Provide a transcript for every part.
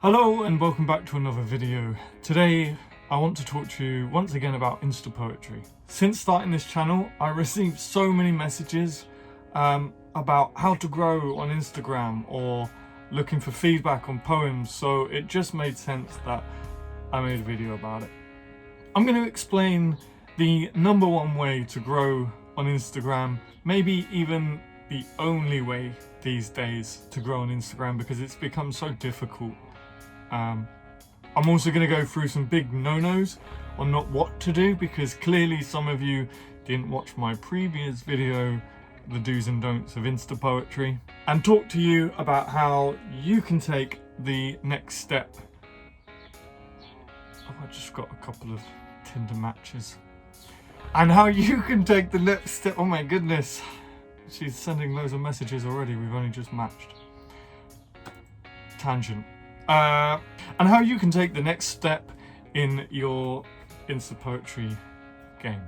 Hello and welcome back to another video. Today I want to talk to you once again about Instapoetry. Since starting this channel I received so many messages about how to grow on Instagram or looking for feedback on poems, so it just made sense that I made a video about it. I'm going to explain the number one way to grow on Instagram, maybe even the only way these days to grow on Instagram because it's become so difficult. I'm also going to go through some big no-nos on not what to do, because clearly some of you didn't watch my previous video, the do's and don'ts of Instapoetry, and talk to you about how you can take the next step. Oh, I just got a couple of Tinder matches. And how you can take the next step. Oh my goodness, she's sending loads of messages already, we've only just matched. Tangent. And how you can take the next step in your Instapoetry game.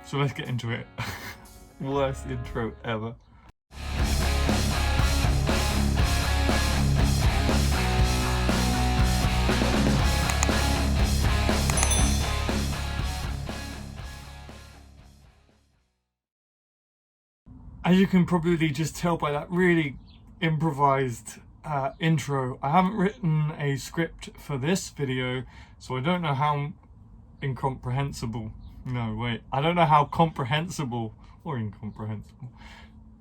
So let's get into it. Worst intro ever. As you can probably just tell by that really improvised intro, I haven't written a script for this video, so I don't know how incomprehensible, no wait, I don't know how comprehensible or incomprehensible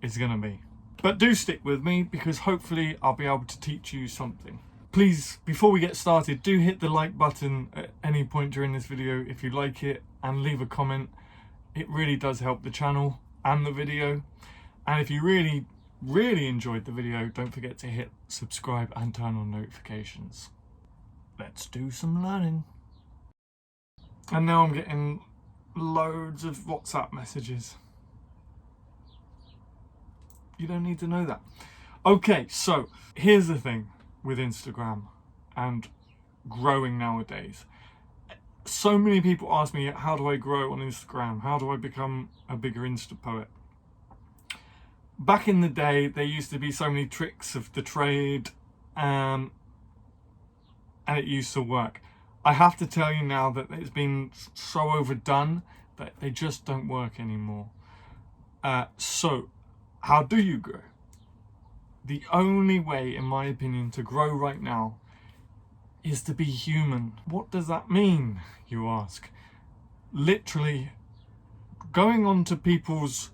it's gonna be. But do stick with me because hopefully I'll be able to teach you something. Please, before we get started, do hit the like button at any point during this video if you like it, and leave a comment. It really does help the channel and the video. And if you really enjoyed the video, don't forget to hit subscribe and turn on notifications. Let's do some learning. And now I'm getting loads of WhatsApp messages. You don't need to know that. Okay, so here's the thing with Instagram and growing nowadays. So many people ask me, how do I grow on Instagram? How do I become a bigger Instapoet? Back in the day, there used to be so many tricks of the trade, and it used to work. I have to tell you now that it's been so overdone that they just don't work anymore. So, how do you grow? The only way, in my opinion, to grow right now is to be human. What does that mean, you ask? Literally, going on to people's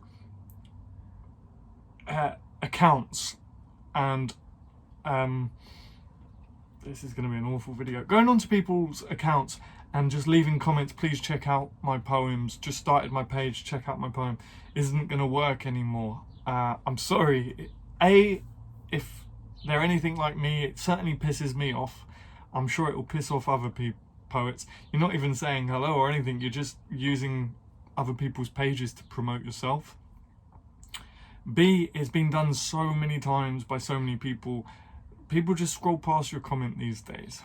accounts and this is going to be an awful video, going on to people's accounts and just leaving comments, please check out my poems, just started my page, check out my poem, isn't going to work anymore. I'm sorry. If they're anything like me, it certainly pisses me off. I'm sure it will piss off other poets. You're not even saying hello or anything, you're just using other people's pages to promote yourself. B, it's been done so many times by so many people. People just scroll past your comment these days.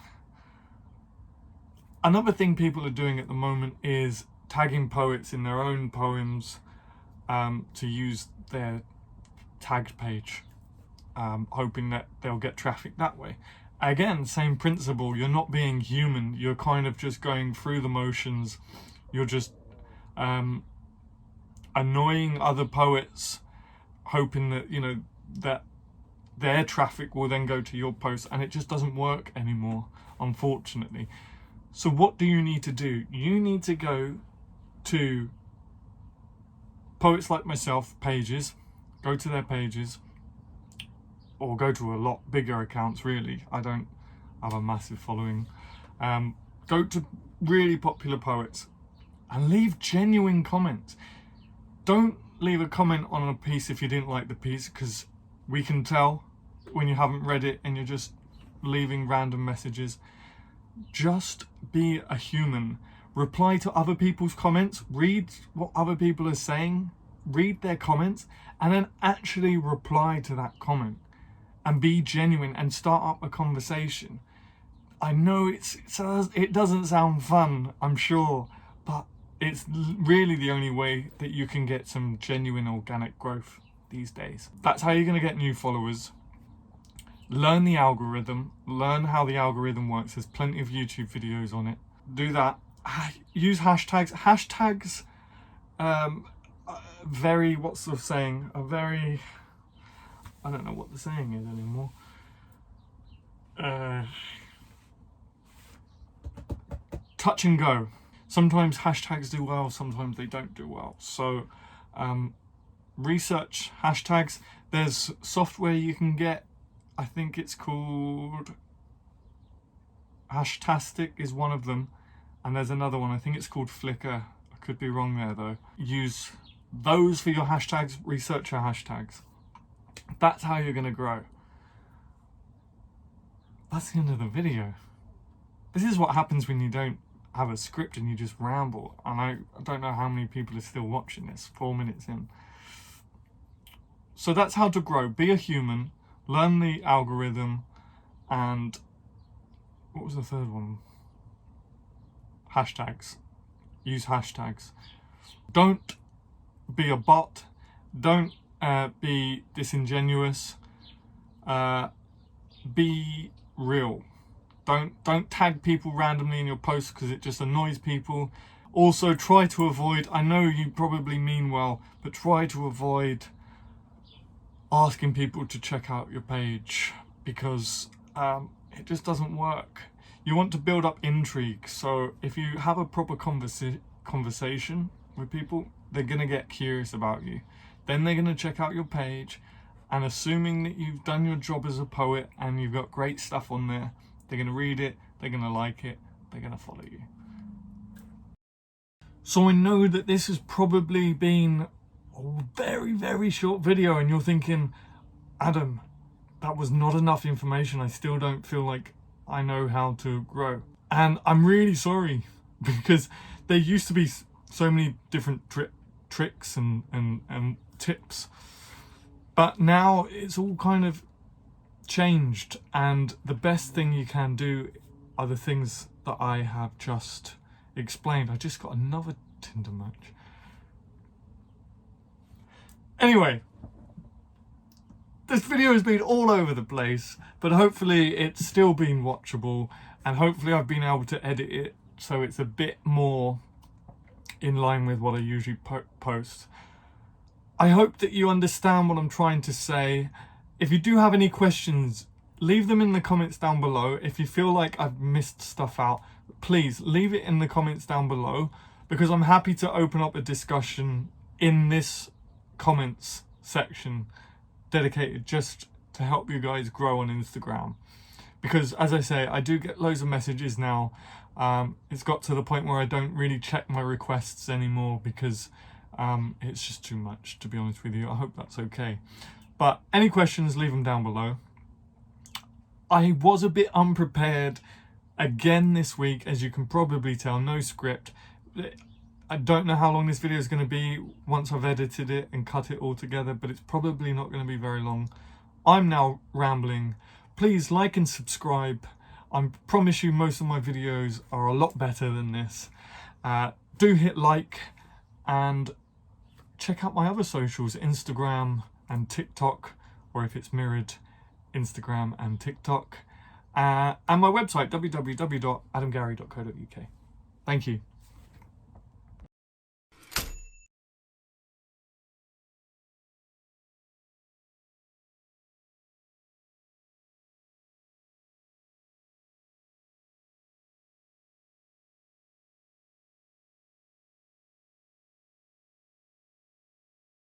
Another thing people are doing at the moment is tagging poets in their own poems to use their tagged page, hoping that they'll get traffic that way. Again, same principle, you're not being human, you're kind of just going through the motions, you're just annoying other poets, hoping that, you know, that their traffic will then go to your post, and it just doesn't work anymore, unfortunately. So what do you need to do? You need to go to poets like myself pages, go to their pages, or go to a lot bigger accounts really. I don't have a massive following. Go to really popular poets and leave genuine comments. Don't leave a comment on a piece if you didn't like the piece, because we can tell when you haven't read it and you're just leaving random messages. Just be a human. Reply to other people's comments, read what other people are saying, read their comments, and then actually reply to that comment and be genuine and start up a conversation. I know it doesn't sound fun, I'm sure, but it's really the only way that you can get some genuine organic growth these days. That's how you're going to get new followers. learn the algorithm, learn how the algorithm works. There's plenty of YouTube videos on it. Do that. Use hashtags. Hashtags, very, what's the saying? I don't know what the saying is anymore. Touch and go. Sometimes hashtags do well, sometimes they don't do well. So research hashtags. There's software you can get, I think it's called Hashtastic is one of them, and there's another one, I think it's called Flickr. I could be wrong there though. Use those for your hashtags, research your hashtags. That's how you're going to grow. That's the end of the video. This is what happens when you don't have a script and you just ramble. And I don't know how many people are still watching this, 4 minutes in. So that's how to grow. Be a human, learn the algorithm, and what was the third one? Hashtags. Use hashtags. Don't be a bot. Don't be disingenuous. Be real. Don't tag people randomly in your posts because it just annoys people. Also, try to avoid, I know you probably mean well, but try to avoid asking people to check out your page, because it just doesn't work. You want to build up intrigue, so if you have a proper conversation with people, they're going to get curious about you. Then they're going to check out your page, and assuming that you've done your job as a poet and you've got great stuff on there, they're going to read it, they're going to like it, they're going to follow you. So I know that this has probably been a very, very short video, and you're thinking, Adam, that was not enough information. I still don't feel like I know how to grow. And I'm really sorry, because there used to be so many different tricks and tips, but now it's all kind of changed, and the best thing you can do are the things that I have just explained. I just got another Tinder match. Anyway, this video has been all over the place, but hopefully it's still been watchable, and hopefully I've been able to edit it so it's a bit more in line with what I usually post. I hope that you understand what I'm trying to say. If you do have any questions, leave them in the comments down below. If you feel like I've missed stuff out, please leave it in the comments down below, because I'm happy to open up a discussion in this comments section dedicated just to help you guys grow on Instagram. Because as I say, I do get loads of messages now. It's got to the point where I don't really check my requests anymore, because it's just too much, to be honest with you. I hope that's okay. But any questions, leave them down below. I was a bit unprepared again this week, as you can probably tell. No script. I don't know how long this video is going to be once I've edited it and cut it all together, but it's probably not going to be very long. I'm now rambling. Please like and subscribe. I promise you most of my videos are a lot better than this. Do hit like, and check out my other socials, Instagram and TikTok, or if it's mirrored, Instagram and TikTok, and my website, www.adamgary.co.uk. Thank you.